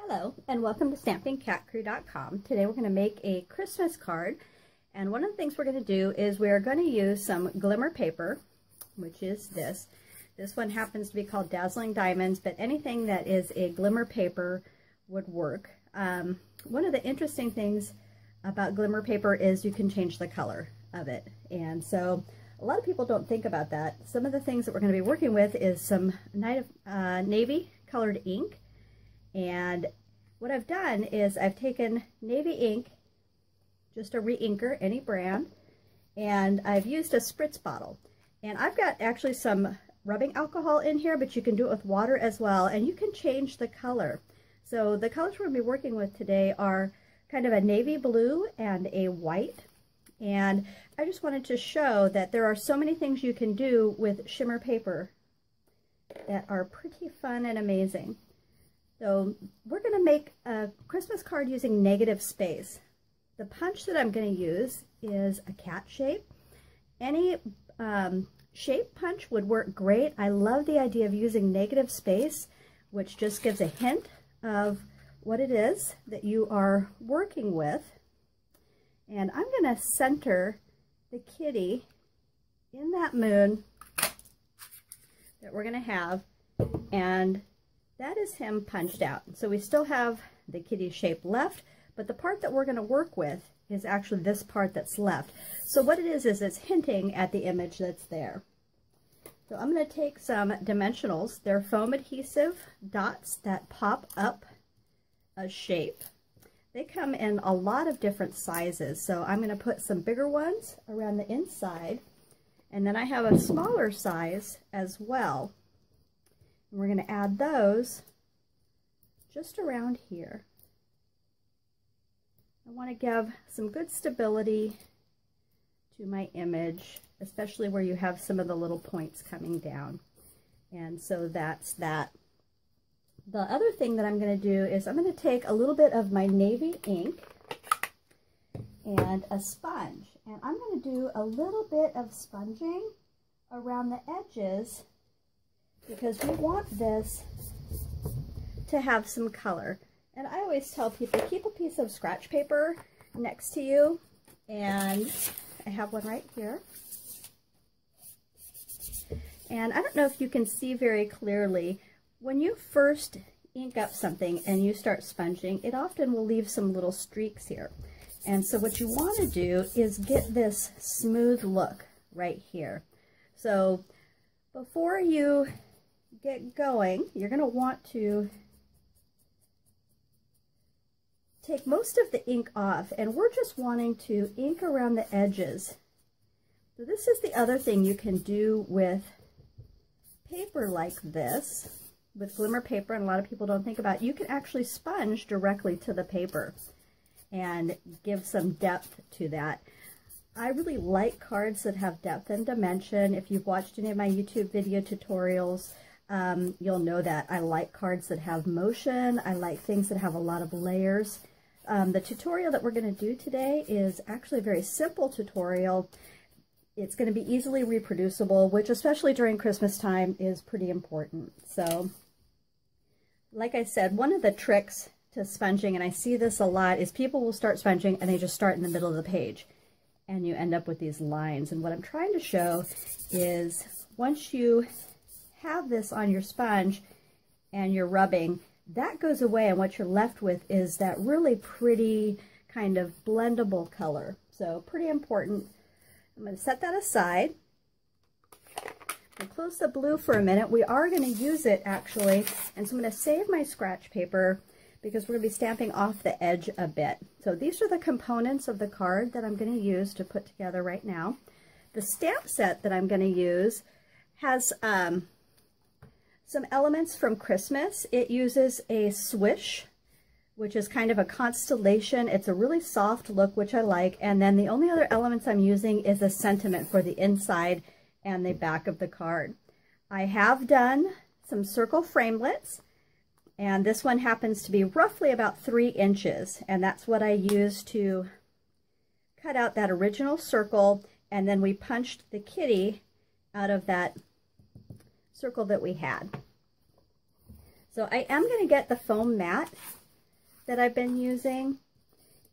Hello and welcome to stampingcatcrew.com. Today we're going to make a Christmas card, and one of the things we're going to do is we are going to use some glimmer paper, which is this. This one happens to be called Dazzling Diamonds, but anything that is a glimmer paper would work. One of the interesting things about glimmer paper is you can change the color of it, and so a lot of people don't think about that. Some of the things that we're going to be working with is some navy colored ink. And what I've done is I've taken navy ink, just a re-inker, any brand, and I've used a spritz bottle. And I've got actually some rubbing alcohol in here, but you can do it with water as well, and you can change the color. So the colors we're going to be working with today are kind of a navy blue and a white. And I just wanted to show that there are so many things you can do with shimmer paper that are pretty fun and amazing. So we're going to make a Christmas card using negative space. The punch that I'm going to use is a cat shape. Any shape punch would work great. I love the idea of using negative space, which just gives a hint of what it is that you are working with. And I'm going to center the kitty in that moon that we're going to have, and that is him punched out. So we still have the kitty shape left, but the part that we're going to work with is actually this part that's left. So what it is it's hinting at the image that's there. So I'm going to take some dimensionals. They're foam adhesive dots that pop up a shape. They come in a lot of different sizes. So I'm going to put some bigger ones around the inside, and then I have a smaller size as well. We're going to add those just around here. I want to give some good stability to my image, especially where you have some of the little points coming down. And so that's that. The other thing that I'm going to do is I'm going to take a little bit of my navy ink and a sponge. And I'm going to do a little bit of sponging around the edges, because we want this to have some color. And I always tell people, keep a piece of scratch paper next to you, and I have one right here. And I don't know if you can see very clearly, when you first ink up something and you start sponging, it often will leave some little streaks here. And so what you want to do is get this smooth look right here. So before you get going, you're going to want to take most of the ink off, and we're just wanting to ink around the edges. So this is the other thing you can do with paper like this, with glimmer paper, and a lot of people don't think about it. You can actually sponge directly to the paper and give some depth to that. I really like cards that have depth and dimension. If you've watched any of my YouTube video tutorials, you'll know that I like cards that have motion. I like things that have a lot of layers. The tutorial that we're going to do today is actually a very simple tutorial. It's going to be easily reproducible, which especially during Christmas time is pretty important. So, like I said, one of the tricks to sponging, and I see this a lot, is people will start sponging and they just start in the middle of the page, and you end up with these lines. And what I'm trying to show is once you have this on your sponge and you're rubbing, that goes away, and what you're left with is that really pretty kind of blendable color. So pretty important. I'm going to set that aside. I'll close the blue for a minute. We are going to use it actually, and so I'm going to save my scratch paper because we're going to be stamping off the edge a bit. So these are the components of the card that I'm going to use to put together right now. The stamp set that I'm going to use has some elements from Christmas. It uses a swish, which is kind of a constellation. It's a really soft look, which I like. And then the only other elements I'm using is a sentiment for the inside and the back of the card. I have done some circle framelits, and this one happens to be roughly about 3 inches. And that's what I used to cut out that original circle. And then we punched the kitty out of that circle that we had. So I am going to get the foam mat that I've been using.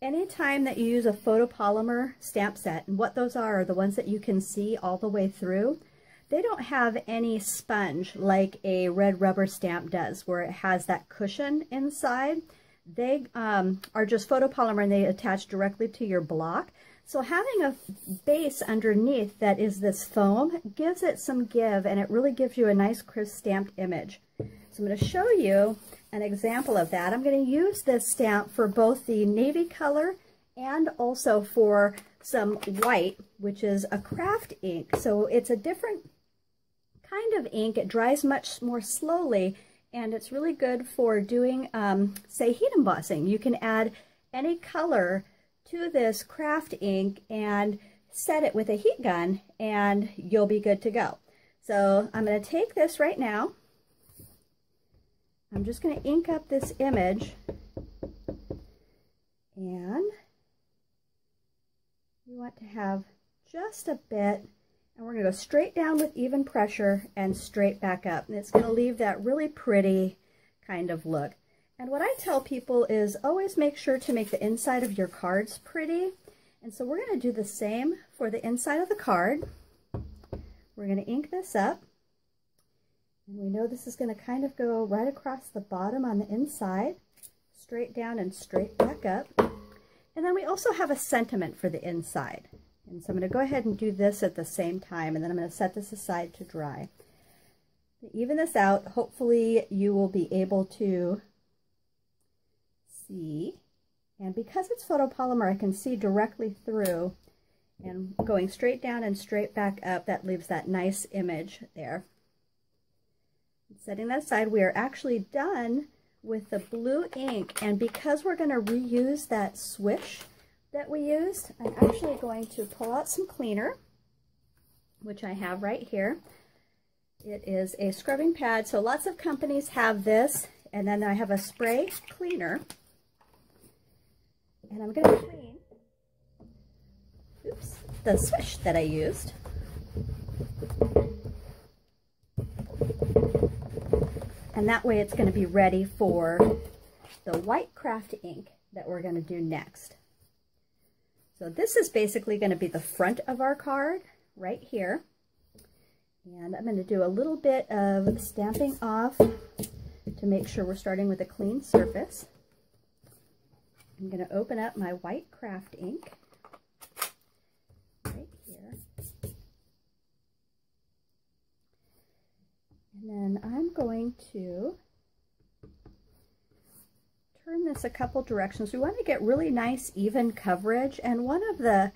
Anytime that you use a photopolymer stamp set, and what those are the ones that you can see all the way through, they don't have any sponge like a red rubber stamp does, where it has that cushion inside. They are just photopolymer and they attach directly to your block. So having a base underneath that is this foam gives it some give, and it really gives you a nice crisp stamped image. So I'm going to show you an example of that. I'm going to use this stamp for both the navy color and also for some white, which is a craft ink. So it's a different kind of ink. It dries much more slowly, and it's really good for doing, say, heat embossing. You can add any color to this craft ink and set it with a heat gun, and you'll be good to go. So I'm going to take this right now. I'm just going to ink up this image, and you want to have just a bit, and we're going to go straight down with even pressure and straight back up, and it's going to leave that really pretty kind of look. And what I tell people is always make sure to make the inside of your cards pretty, and so we're going to do the same for the inside of the card. We're going to ink this up. And we know this is going to kind of go right across the bottom on the inside, straight down and straight back up. And then we also have a sentiment for the inside. And so I'm going to go ahead and do this at the same time, and then I'm going to set this aside to dry. To even this out, hopefully you will be able to see. And because it's photopolymer, I can see directly through, and going straight down and straight back up, that leaves that nice image there. Setting that aside, we are actually done with the blue ink, and because we're going to reuse that swish that we used, I'm actually going to pull out some cleaner, which I have right here. It is a scrubbing pad, so lots of companies have this, and then I have a spray cleaner, and I'm going to clean the swish that I used. And that way it's going to be ready for the white craft ink that we're going to do next. So this is basically going to be the front of our card right here. And I'm going to do a little bit of stamping off to make sure we're starting with a clean surface. I'm going to open up my white craft ink right here. And then I'm going to turn this a couple directions. We want to get really nice even coverage, and one of the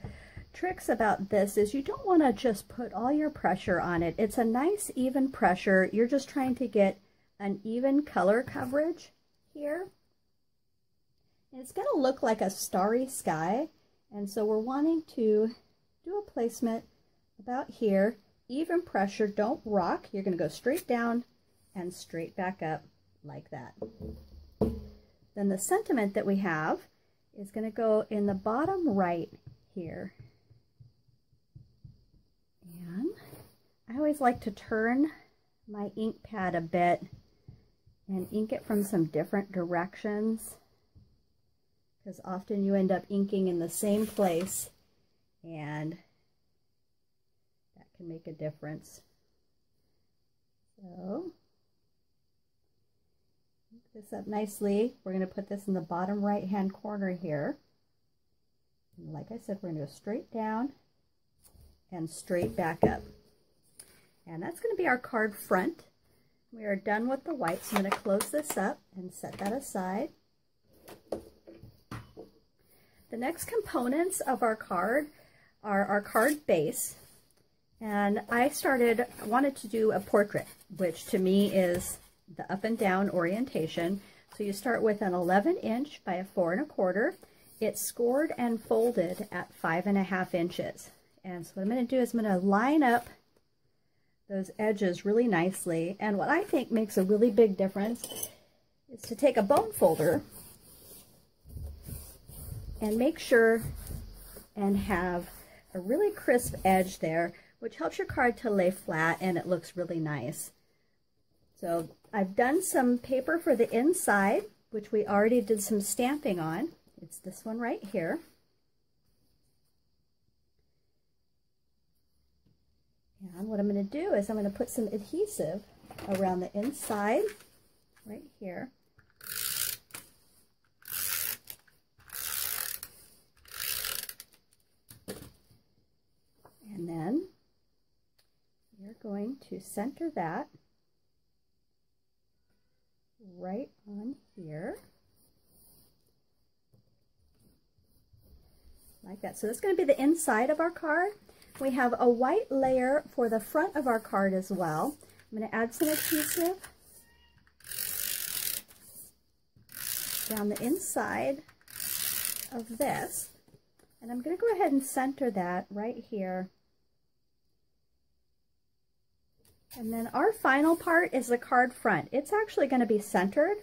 tricks about this is you don't want to just put all your pressure on it. It's a nice even pressure. You're just trying to get an even color coverage here. And it's going to look like a starry sky, and so we're wanting to do a placement about here. Even pressure, don't rock. You're going to go straight down and straight back up like that. Then the sentiment that we have is going to go in the bottom right here. And I always like to turn my ink pad a bit and ink it from some different directions, because often you end up inking in the same place, and can make a difference. So ink this up nicely. We're going to put this in the bottom right hand corner here. And like I said, we're going to go straight down and straight back up. And that's going to be our card front. We are done with the white, so I'm going to close this up and set that aside. The next components of our card are our card base. And I wanted to do a portrait, which to me is the up and down orientation. So you start with an 11 inch by a 4 1/4. It's scored and folded at 5 1/2 inches. And so what I'm going to do is I'm going to line up those edges really nicely. And what I think makes a really big difference is to take a bone folder and make sure and have a really crisp edge there, which helps your card to lay flat and it looks really nice. So I've done some paper for the inside, which we already did some stamping on. It's this one right here. And what I'm going to do is I'm going to put some adhesive around the inside right here. And then you're going to center that right on here, like that. So that's going to be the inside of our card. We have a white layer for the front of our card as well. I'm going to add some adhesive down the inside of this, and I'm going to go ahead and center that right here. And then our final part is the card front. It's actually going to be centered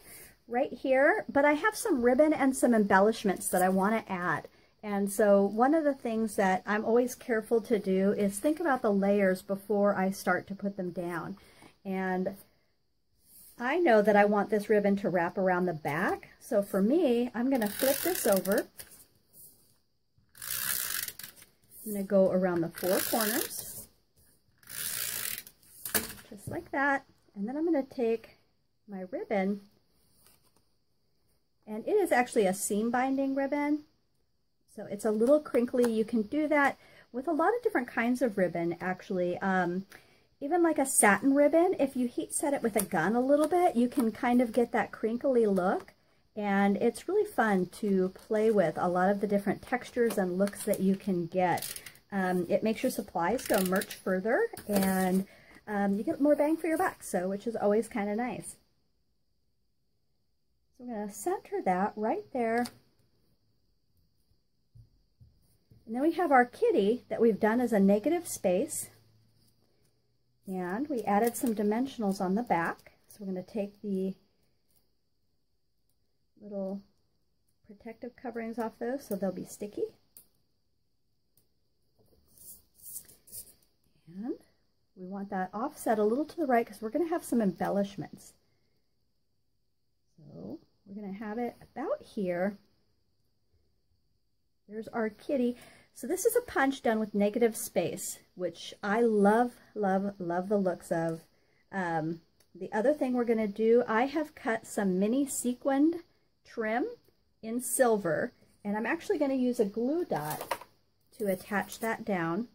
right here, but I have some ribbon and some embellishments that I want to add. And so one of the things that I'm always careful to do is think about the layers before I start to put them down. And I know that I want this ribbon to wrap around the back. So for me, I'm going to flip this over. I'm going to go around the four corners, just like that. And then I'm going to take my ribbon, and it is actually a seam binding ribbon. So it's a little crinkly. You can do that with a lot of different kinds of ribbon, actually. Even like a satin ribbon, if you heat set it with a gun a little bit, you can kind of get that crinkly look. And it's really fun to play with a lot of the different textures and looks that you can get. It makes your supplies go much further, and you get more bang for your buck, so which is always kind of nice. So I'm going to center that right there. And then we have our kitty that we've done as a negative space. And we added some dimensionals on the back. So we're going to take the little protective coverings off those so they'll be sticky. And we want that offset a little to the right because we're going to have some embellishments. So we're going to have it about here. There's our kitty. So this is a punch done with negative space, which I love, love, love the looks of. The other thing we're going to do, I have cut some mini sequined trim in silver, and I'm actually going to use a glue dot to attach that down.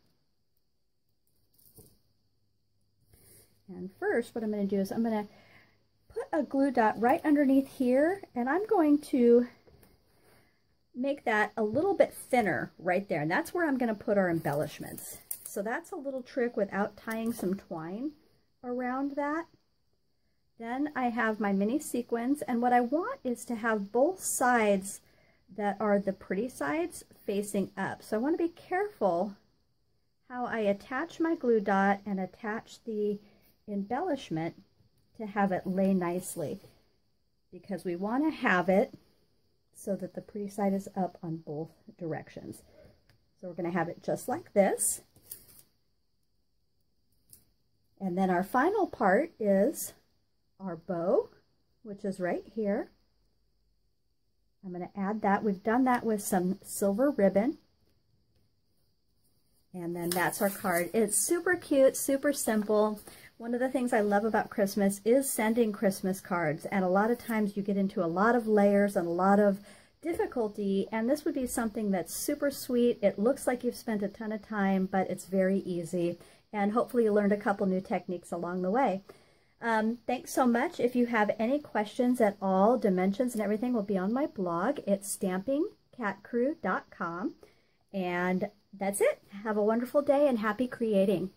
And first, what I'm going to do is I'm going to put a glue dot right underneath here, and I'm going to make that a little bit thinner right there, and that's where I'm going to put our embellishments. So that's a little trick without tying some twine around that. Then I have my mini sequins, and what I want is to have both sides that are the pretty sides facing up. So I want to be careful how I attach my glue dot and attach the embellishment to have it lay nicely, because we want to have it so that the pretty side is up on both directions. So we're going to have it just like this. And then our final part is our bow, which is right here. I'm going to add that. We've done that with some silver ribbon. And then that's our card. It's super cute, super simple. One of the things I love about Christmas is sending Christmas cards, and a lot of times you get into a lot of layers and a lot of difficulty, and this would be something that's super sweet. It looks like you've spent a ton of time, but it's very easy, and hopefully you learned a couple new techniques along the way. Thanks so much. If you have any questions at all, dimensions and everything will be on my blog. It's stampingcatcrew.com, and that's it. Have a wonderful day and happy creating.